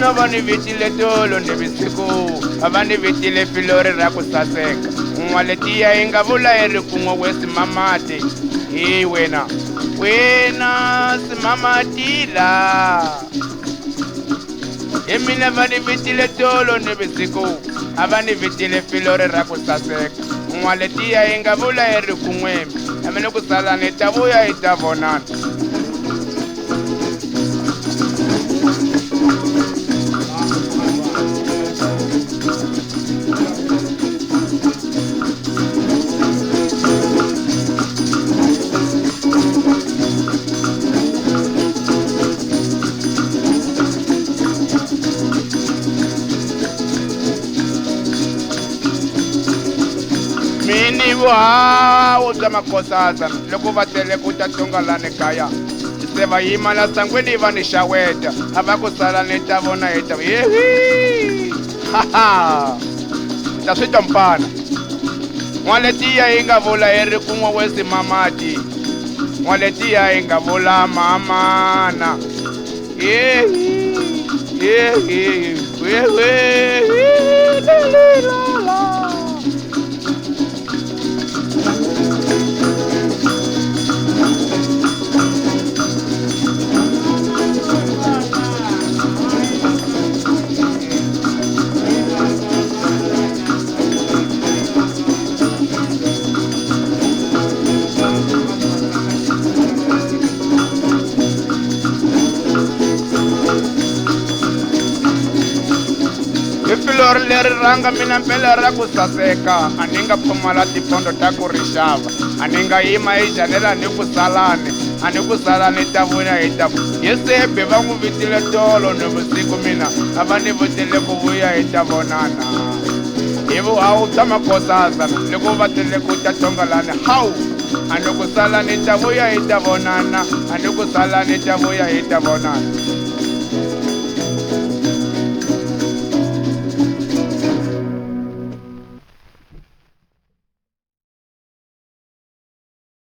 mina vani vitile tolo nivusiku avani vitile filori ra ku saseka n'waletiya yi nga vula yi ri kun'we wesimamati hi wena simamatila hi mina vani vitile tolo nivusiku avani vitile filori ra ku saseka n'waletiya yi nga vula yi ri kun'we amene ku sala ni ta vuya hi ta vonana mini vuhawu bya makosasa loko va tele ku ta tongalani kaya se va yima la sangweni va ni xaweta a va ku sala ni ta vona hi ta yehi ta swi tampana n'waletiya yi nga vula yi ri kun'we wesimamati n'waletiya yi nga vula mamana yehi filori leri ranga mina mpela ra ku saseka a ni nga pfumala tipondo ta ku ri xava a ni nga yima hi janela ni ku salani a ni ku salani ta vuya hi ta hi sebe va n'wi vitile tolo ni vusiku mina a va ni vutile ku vuya hi ta vonana hi vuhawu bya makosasa loko va tele ku ta tongalani hawu a ni ku salani ta vuya hi ta vonana a ni ku salani ta vuya hi ta vonana